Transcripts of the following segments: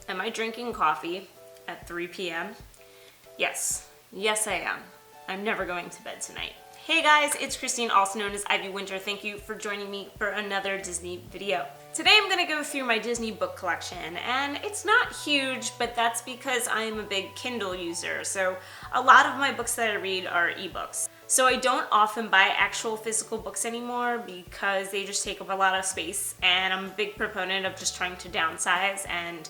Am I drinking coffee at 3 p.m.? Yes. Yes, I am. I'm never going to bed tonight. Hey guys, it's Christine, also known as Ivy Winter. Thank you for joining me for another Disney video. Today I'm gonna go through my Disney book collection, and it's not huge, but that's because I'm a big Kindle user, so a lot of my books that I read are ebooks. So I don't often buy actual physical books anymore because they just take up a lot of space, and I'm a big proponent of just trying to downsize and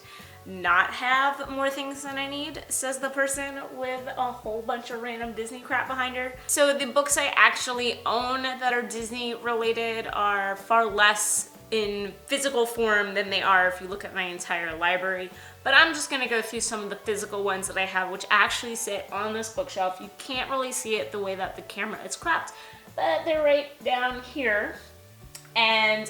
not have more things than I need, says the person with a whole bunch of random Disney crap behind her. So the books I actually own that are Disney related are far less in physical form than they are if you look at my entire library. But I'm just gonna go through some of the physical ones that I have, which actually sit on this bookshelf. You can't really see it the way that the camera is cropped, but they're right down here. And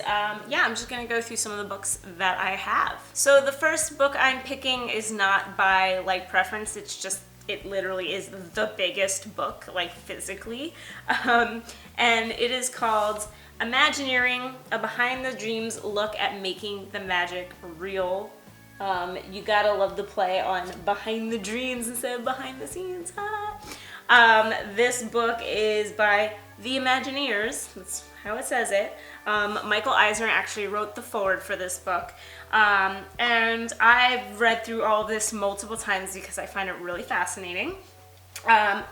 yeah, I'm just gonna go through some of the books that I have. So the first book I'm picking is not by like preference, it's just, it literally is the biggest book, like physically. And it is called Imagineering, a behind the dreams look at making the magic real. You gotta love the play on behind the dreams instead of behind the scenes. This book is by the Imagineers, that's how it says it. Michael Eisner actually wrote the foreword for this book, and I've read through all of this multiple times because I find it really fascinating. I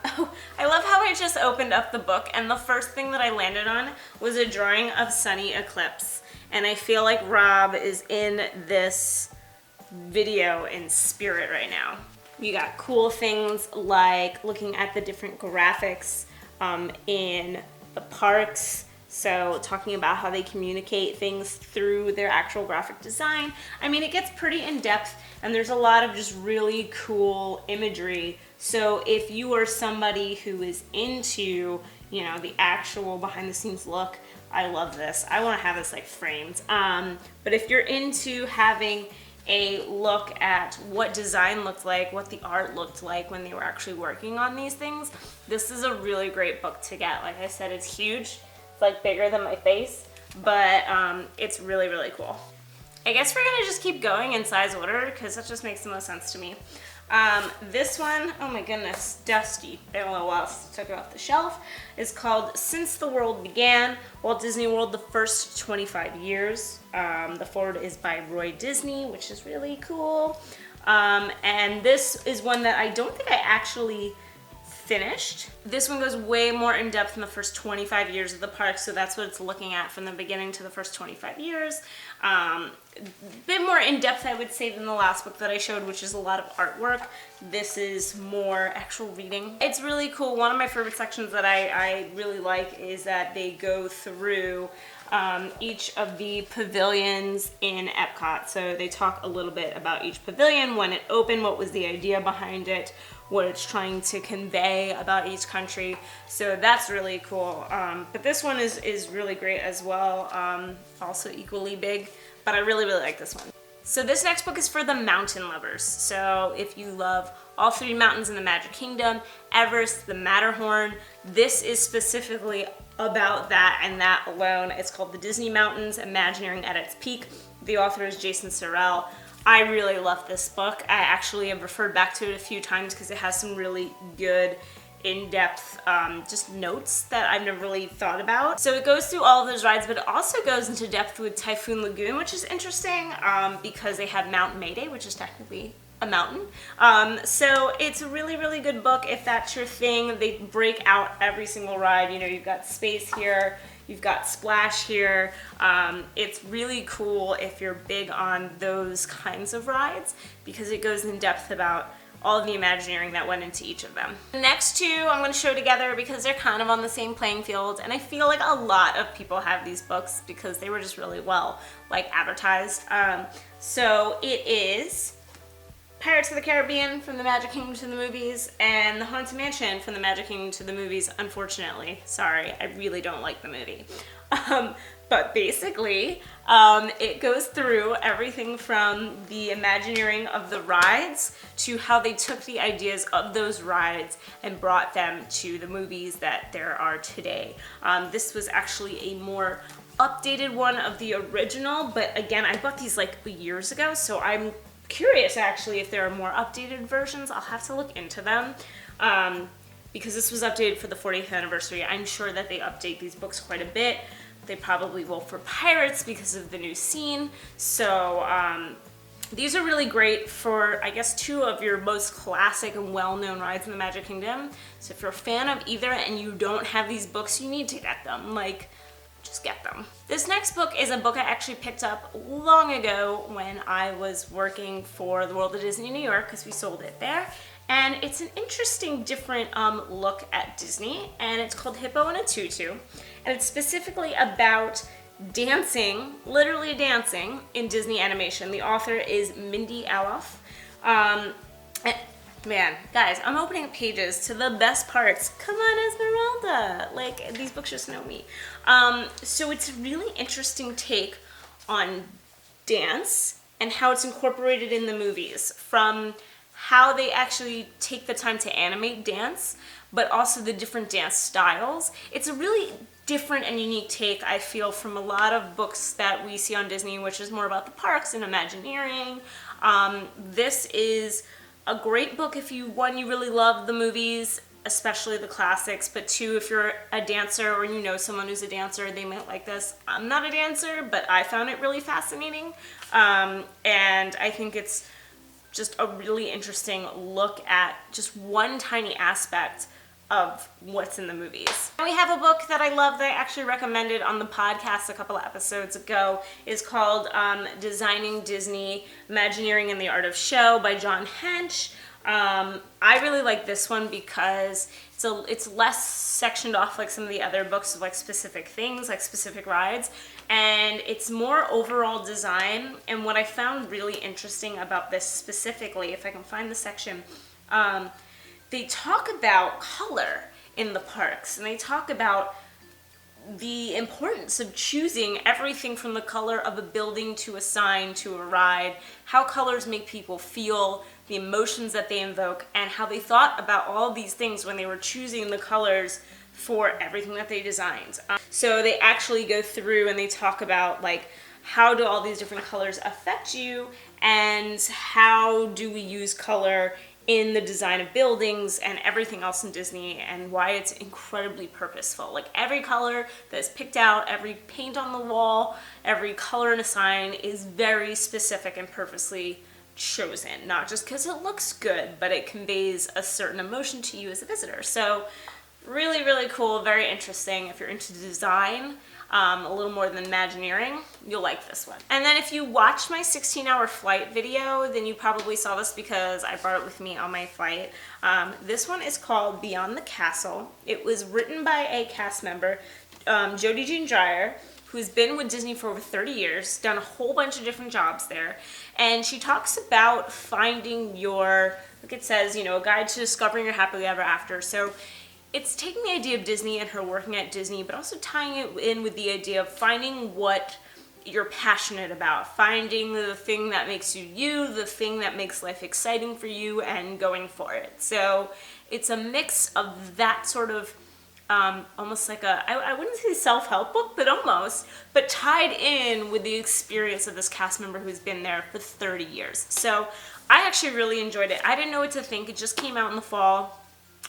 love how I just opened up the book and the first thing that I landed on was a drawing of sunny Eclipse, and I feel like Rob is in this video in spirit right now. You got cool things like looking at the different graphics in the parks. So talking about how they communicate things through their actual graphic design. I mean, it gets pretty in depth and there's a lot of just really cool imagery. So if you are somebody who is into, you know, the actual behind the scenes look, I love this. I want to have this like framed. But if you're into having a look at what design looked like, what the art looked like when they were actually working on these things, this is a really great book to get. Like I said, it's huge. It's like bigger than my face, but it's really, really cool. I guess we're gonna just keep going in size order because that just makes the most sense to me. This one, oh my goodness, dusty. I don't know what else took it off the shelf. Is called Since the World Began, Walt Disney World, the First 25 Years. The foreword is by Roy Disney, which is really cool. And this is one that I don't think I actually finished. This one goes way more in depth in the first 25 years of the park, so that's what it's looking at from the beginning to the first 25 years. A bit more in depth, I would say, than the last book that I showed, which is a lot of artwork. This is more actual reading. It's really cool. One of my favorite sections that I really like is that they go through each of the pavilions in Epcot. So they talk a little bit about each pavilion, when it opened, what was the idea behind it, what it's trying to convey about each country. So that's really cool. But this one is really great as well. Also equally big, but I really, really like this one. So this next book is for the mountain lovers. So if you love all three mountains in the Magic Kingdom, Everest, the Matterhorn, this is specifically about that and that alone. It's called The Disney Mountains, Imagineering at Its Peak. The author is Jason Sorrell. I really love this book. I actually have referred back to it a few times because it has some really good in-depth just notes that I've never really thought about. So it goes through all of those rides, but it also goes into depth with Typhoon Lagoon, which is interesting because they have Mount Mayday, which is technically a mountain. So it's a really, really good book if that's your thing. They break out every single ride. You know, you've got Space here, you've got Splash here. It's really cool if you're big on those kinds of rides because it goes in depth about all of the Imagineering that went into each of them. The next two I'm going to show together because they're kind of on the same playing field, and I feel like a lot of people have these books because they were just really well like advertised. So it is Pirates of the Caribbean from the Magic Kingdom to the movies, and The Haunted Mansion from the Magic Kingdom to the movies, unfortunately. Sorry, I really don't like the movie. But basically, it goes through everything from the Imagineering of the rides to how they took the ideas of those rides and brought them to the movies that there are today. This was actually a more updated one of the original, but again, I bought these like years ago, so I'm curious actually if there are more updated versions. I'll have to look into them. Because this was updated for the 40th anniversary. I'm sure that they update these books quite a bit. They probably will for pirates because of the new scene. So these are really great for, I guess, two of your most classic and well-known rides in the Magic Kingdom. So if you're a fan of either and you don't have these books, you need to get them. Like, just get them. This next book is a book I actually picked up long ago when I was working for the World of Disney New York, because we sold it there. And it's an interesting, different look at Disney, and it's called Hippo and a Tutu. And it's specifically about dancing, literally dancing, in Disney animation. The author is Mindy Aloff. Man, guys, I'm opening pages to the best parts. Come on, Esmeralda. Like, these books just know me. So it's a really interesting take on dance and how it's incorporated in the movies, from how they actually take the time to animate dance, but also the different dance styles. It's a really different and unique take, I feel, from a lot of books that we see on Disney, which is more about the parks and Imagineering. This is a great book if you, one, you really love the movies, especially the classics, but two, if you're a dancer or you know someone who's a dancer, they might like this. I'm not a dancer, but I found it really fascinating. And I think it's just a really interesting look at just one tiny aspect of what's in the movies. We have a book that I love that I actually recommended on the podcast a couple of episodes ago. It's called Designing Disney, Imagineering and the Art of Show by John Hench. I really like this one because it's less sectioned off like some of the other books of like specific things, like specific rides, and it's more overall design. And what I found really interesting about this specifically, if I can find the section, they talk about color in the parks, and they talk about the importance of choosing everything from the color of a building to a sign to a ride, how colors make people feel, the emotions that they invoke, and how they thought about all these things when they were choosing the colors for everything that they designed. So they actually go through and they talk about like, how do all these different colors affect you, and how do we use color in the design of buildings and everything else in Disney, and why it's incredibly purposeful. Like every color that's picked out, every paint on the wall, every color in a sign is very specific and purposely chosen, not just because it looks good, but it conveys a certain emotion to you as a visitor. So really, really cool, very interesting. If you're into design, a little more than Imagineering, you'll like this one. And then if you watched my 16-hour flight video, then you probably saw this because I brought it with me on my flight. This one is called Beyond the Castle. It was written by a cast member, Jodie Jean Dreyer, who's been with Disney for over 30 years, done a whole bunch of different jobs there. And she talks about finding your, like it says, you know, a guide to discovering your happily ever after. So it's taking the idea of Disney and her working at Disney, but also tying it in with the idea of finding what you're passionate about, finding the thing that makes you you, the thing that makes life exciting for you, and going for it. So it's a mix of that sort of almost like I wouldn't say self-help book, but almost, but tied in with the experience of this cast member who's been there for 30 years. So I actually really enjoyed it. I didn't know what to think. It just came out in the fall.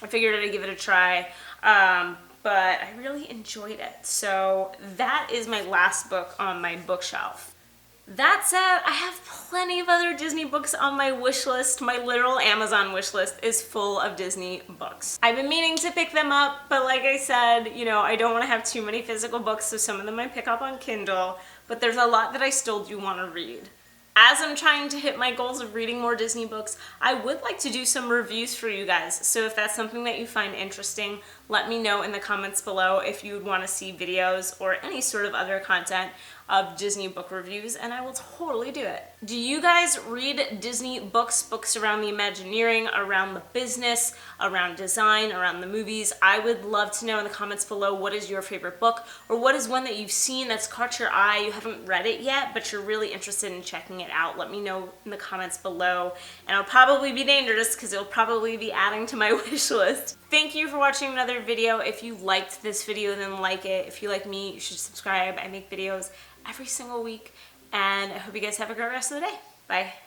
I figured I'd give it a try, but I really enjoyed it. So that is my last book on my bookshelf. That said, I have plenty of other Disney books on my wish list. My literal Amazon wish list is full of Disney books. I've been meaning to pick them up, but like I said, you know, I don't want to have too many physical books, so some of them I pick up on Kindle, but there's a lot that I still do want to read. As I'm trying to hit my goals of reading more Disney books, I would like to do some reviews for you guys. So if that's something that you find interesting, let me know in the comments below if you would want to see videos or any sort of other content of Disney book reviews, and I will totally do it. Do you guys read Disney books around the Imagineering, around the business, around design, around the movies? I would love to know in the comments below what is your favorite book, or what is one that you've seen that's caught your eye, you haven't read it yet, but you're really interested in checking it out. Let me know in the comments below, and it'll probably be dangerous because it'll probably be adding to my wish list. Thank you for watching another video. If you liked this video, then like it. If you like me, you should subscribe. I make videos every single week, and I hope you guys have a great rest of the day. Bye.